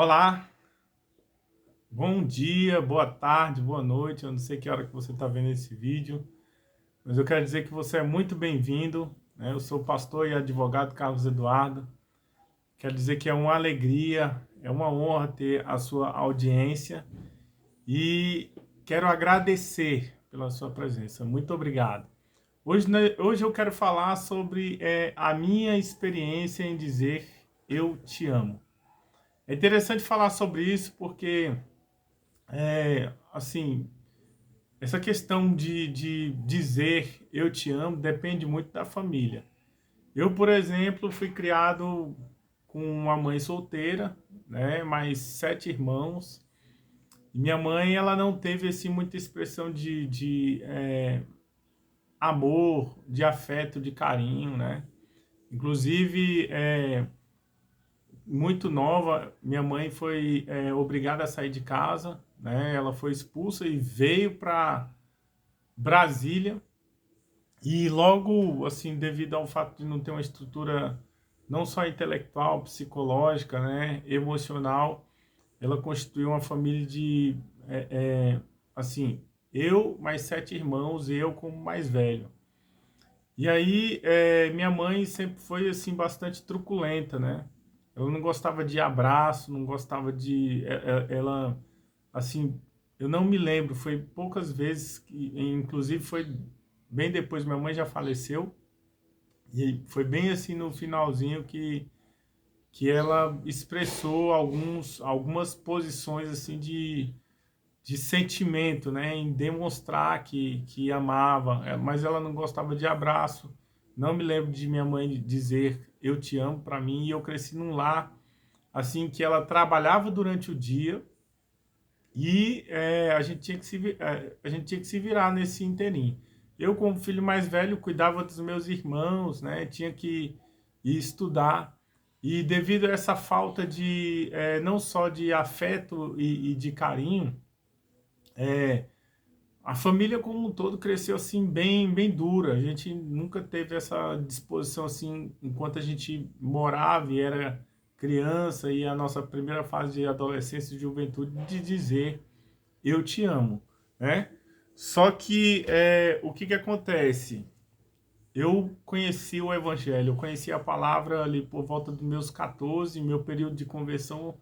Olá, bom dia, boa tarde, boa noite. Eu não sei que hora que você está vendo esse vídeo, mas eu quero dizer que você é muito bem-vindo, né? Eu sou o pastor e advogado Carlos Eduardo. Quero dizer que é uma alegria, é uma honra ter a sua audiência e quero agradecer pela sua presença. Muito obrigado. Hoje eu quero falar sobre a minha experiência em dizer eu te amo. É interessante falar sobre isso porque assim, essa questão de dizer eu te amo depende muito da família. Eu, por exemplo, fui criado com uma mãe solteira, né, mais 7 irmãos. E minha mãe, ela não teve assim muita expressão de amor, de afeto, de carinho, né? Inclusive, muito nova, minha mãe foi obrigada a sair de casa, né? Ela foi expulsa e veio para Brasília. E logo, assim, devido ao fato de não ter uma estrutura não só intelectual, psicológica, né, emocional, ela constituiu uma família de, assim, eu mais 7 irmãos, e eu como mais velho. E aí, minha mãe sempre foi, assim, bastante truculenta, né? Ela não gostava de abraço, não gostava de... Ela, assim, eu não me lembro, foi poucas vezes, inclusive foi bem depois, minha mãe já faleceu, e foi bem assim no finalzinho que ela expressou algumas posições assim de sentimento, né, em demonstrar que amava, mas ela não gostava de abraço. Não me lembro de minha mãe dizer eu te amo para mim, e eu cresci num lar assim que ela trabalhava durante o dia e a gente tinha que a gente tinha que se virar nesse interim. Eu, como filho mais velho, cuidava dos meus irmãos, né? Tinha que ir estudar. E devido a essa falta de, não só de afeto e de carinho, a família como um todo cresceu assim bem dura. A gente nunca teve essa disposição assim enquanto a gente morava e era criança, e a nossa primeira fase de adolescência e juventude, de dizer eu te amo, né? Só que o que acontece? Eu conheci o Evangelho, eu conheci a palavra ali por volta dos meus 14, meu período de conversão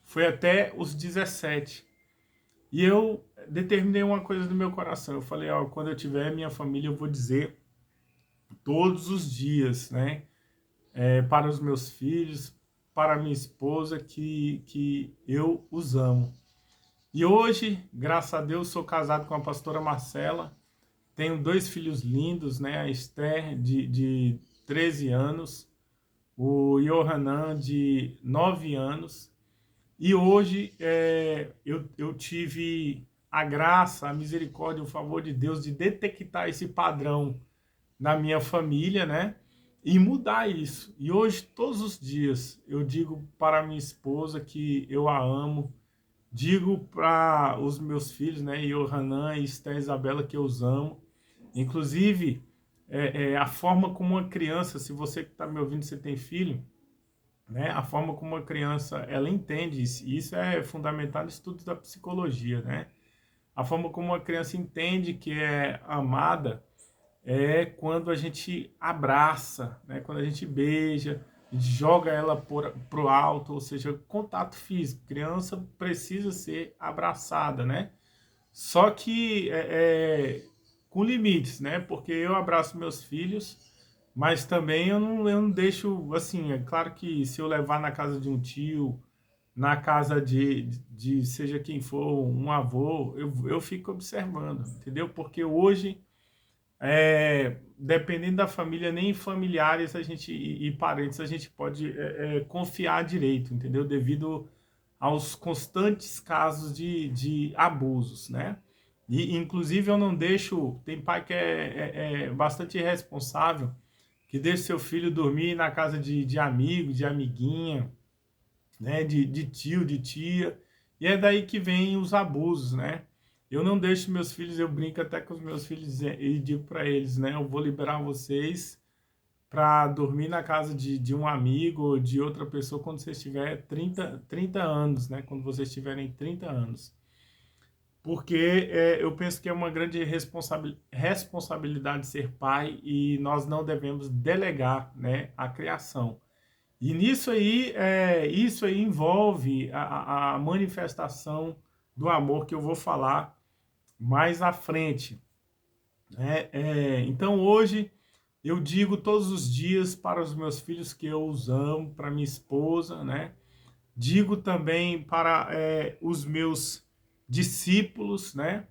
foi até os 17. E eu determinei uma coisa no meu coração. Eu falei, ó, quando eu tiver minha família, eu vou dizer todos os dias, né? Para os meus filhos, para minha esposa, que eu os amo. E hoje, graças a Deus, sou casado com a pastora Marcela. Tenho 2 filhos lindos, né? A Esther, de 13 anos, o Yohanan, de 9 anos. E hoje eu tive a graça, a misericórdia, o favor de Deus de detectar esse padrão na minha família, né? E mudar isso. E hoje, todos os dias, eu digo para minha esposa que eu a amo. Digo para os meus filhos, né, Yohanan e Esther Isabela, que eu os amo. Inclusive, a forma como uma criança, se você que está me ouvindo, você tem filho, né, a forma como uma criança, ela entende isso, e isso é fundamental no estudo da psicologia, né? A forma como uma criança entende que é amada é quando a gente abraça, né? Quando a gente beija, joga ela pro alto, ou seja, contato físico. Criança precisa ser abraçada, né? Só que com limites, né? Porque eu abraço meus filhos, mas também eu não deixo, assim, é claro que se eu levar na casa de um tio, na casa de seja quem for, um avô, eu fico observando, entendeu? Porque hoje dependendo da família, nem familiares a gente e parentes a gente pode confiar direito, entendeu? Devido aos constantes casos de abusos, né? E inclusive eu não deixo, tem pai que é bastante irresponsável, que deixa seu filho dormir na casa de amigo, de amiguinha, né, de tio, de tia, e é daí que vem os abusos, né? Eu não deixo meus filhos, eu brinco até com os meus filhos e digo para eles, né, eu vou liberar vocês para dormir na casa de um amigo ou de outra pessoa quando você estiver 30 anos, né? Quando vocês tiverem 30 anos. Porque eu penso que é uma grande responsabilidade ser pai e nós não devemos delegar, né, a criação. E nisso aí, isso aí envolve a manifestação do amor que eu vou falar mais à frente. Então hoje eu digo todos os dias para os meus filhos que eu os amo, para minha esposa, né? Digo também para os meus discípulos, né?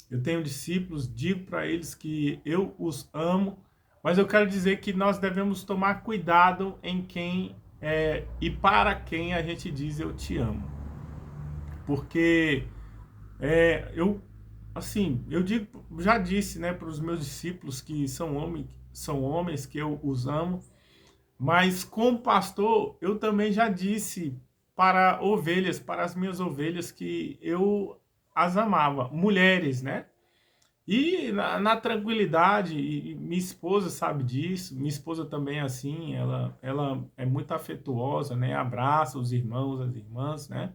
Eu tenho discípulos, digo para eles que eu os amo, mas eu quero dizer que nós devemos tomar cuidado em quem e para quem a gente diz eu te amo. Porque eu, assim, eu digo, já disse, né, para os meus discípulos que são homens que eu os amo, mas como pastor, eu também já disse para ovelhas, para as minhas ovelhas, que eu as amava, mulheres, né? E na tranquilidade, e minha esposa sabe disso, minha esposa também é assim, ela é muito afetuosa, né? Abraça os irmãos, as irmãs, né?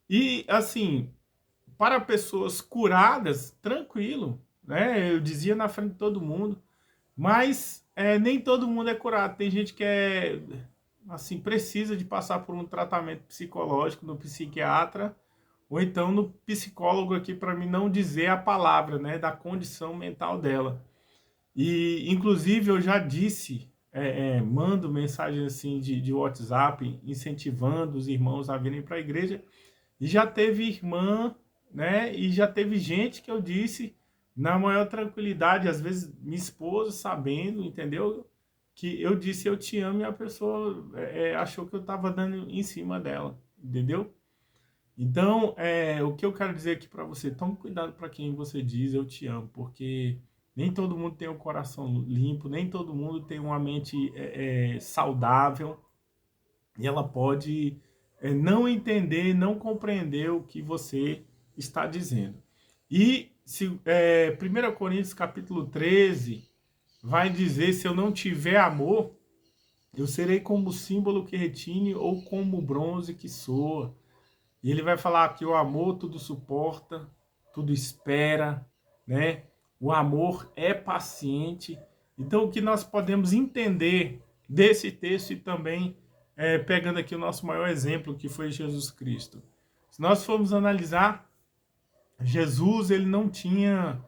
E assim, para pessoas curadas, tranquilo, né? Eu dizia na frente de todo mundo, mas nem todo mundo é curado. Tem gente que assim, precisa de passar por um tratamento psicológico no psiquiatra ou então no psicólogo aqui para mim não dizer a palavra, né, da condição mental dela. E inclusive eu já disse, mando mensagem assim de WhatsApp incentivando os irmãos a virem para a igreja e já teve irmã, né, e já teve gente que eu disse na maior tranquilidade, às vezes minha esposa sabendo, entendeu? Que eu disse eu te amo e a pessoa achou que eu estava dando em cima dela, entendeu? Então, o que eu quero dizer aqui para você, tome cuidado para quem você diz eu te amo, porque nem todo mundo tem o coração limpo, nem todo mundo tem uma mente saudável, e ela pode não entender, não compreender o que você está dizendo. E 1 Coríntios capítulo 13 vai dizer, se eu não tiver amor, eu serei como o símbolo que retine ou como o bronze que soa. E ele vai falar que o amor tudo suporta, tudo espera, né? O amor é paciente. Então, o que nós podemos entender desse texto e também pegando aqui o nosso maior exemplo, que foi Jesus Cristo. Se nós formos analisar, Jesus, ele não tinha,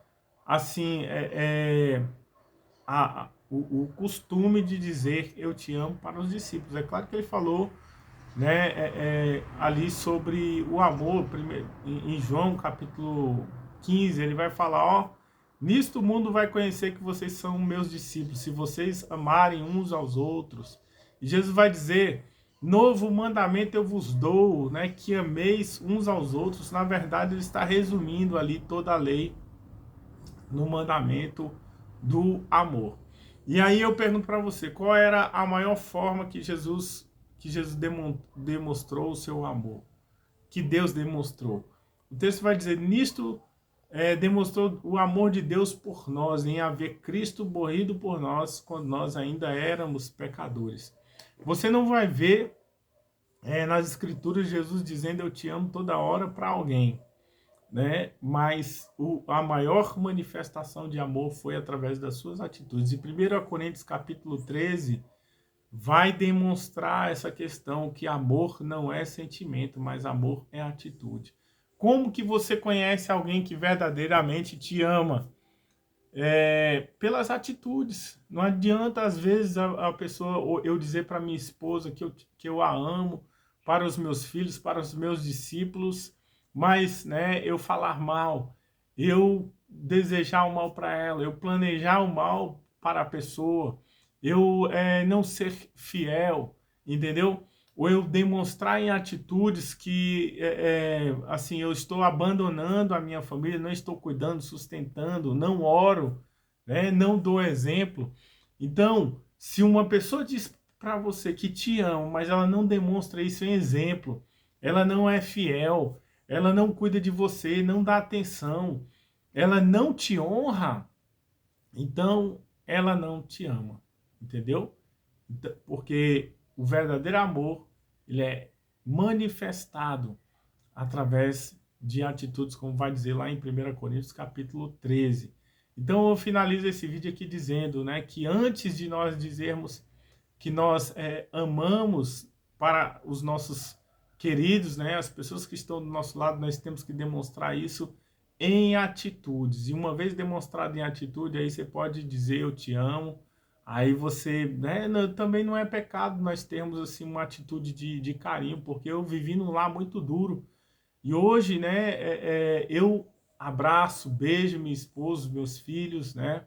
assim, o costume de dizer eu te amo para os discípulos. É claro que ele falou, né, ali sobre o amor, em João capítulo 15, ele vai falar, ó, nisto o mundo vai conhecer que vocês são meus discípulos, se vocês amarem uns aos outros. E Jesus vai dizer, novo mandamento eu vos dou, né, que ameis uns aos outros. Na verdade, ele está resumindo ali toda a lei no mandamento do amor. E aí eu pergunto para você, qual era a maior forma que Jesus demonstrou o seu amor? Que Deus demonstrou? O texto vai dizer, nisto demonstrou o amor de Deus por nós, em haver Cristo morrido por nós, quando nós ainda éramos pecadores. Você não vai ver nas escrituras Jesus dizendo eu te amo toda hora para alguém, né? Mas a maior manifestação de amor foi através das suas atitudes. E 1 Coríntios capítulo 13 vai demonstrar essa questão que amor não é sentimento, mas amor é atitude. Como que você conhece alguém que verdadeiramente te ama? Pelas atitudes. Não adianta, às vezes, a pessoa, ou eu dizer para minha esposa que eu a amo, para os meus filhos, para os meus discípulos, mas, né, eu falar mal, eu desejar o mal para ela, eu planejar o mal para a pessoa, eu não ser fiel, entendeu? Ou eu demonstrar em atitudes que, assim, eu estou abandonando a minha família, não estou cuidando, sustentando, não oro, né? Não dou exemplo. Então, se uma pessoa diz para você que te ama, mas ela não demonstra isso em exemplo, ela não é fiel, ela não cuida de você, não dá atenção, ela não te honra, então ela não te ama. entendeu? Porque o verdadeiro amor, ele é manifestado através de atitudes, como vai dizer lá em 1 Coríntios capítulo 13. Então eu finalizo esse vídeo aqui dizendo, né, que antes de nós dizermos que nós amamos para os nossos queridos, né, as pessoas que estão do nosso lado, nós temos que demonstrar isso em atitudes. E uma vez demonstrado em atitude, aí você pode dizer eu te amo. Aí você, né, também não é pecado nós termos assim uma atitude de carinho, porque eu vivi num lar muito duro. E hoje, né, eu abraço, beijo minha esposa, meus filhos, né?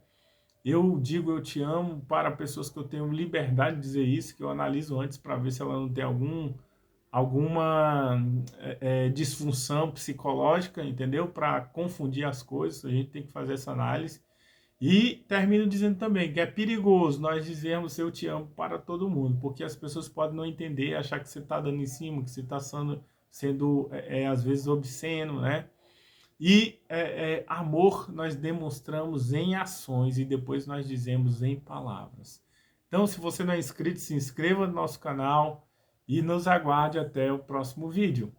Eu digo eu te amo para pessoas que eu tenho liberdade de dizer isso, que eu analiso antes para ver se ela não tem alguma disfunção psicológica, entendeu? Para confundir as coisas, a gente tem que fazer essa análise. E termino dizendo também que é perigoso nós dizermos eu te amo para todo mundo, porque as pessoas podem não entender, achar que você está dando em cima, que você está sendo às vezes obsceno, né? E amor nós demonstramos em ações e depois nós dizemos em palavras. Então, se você não é inscrito, se inscreva no nosso canal e nos aguarde até o próximo vídeo.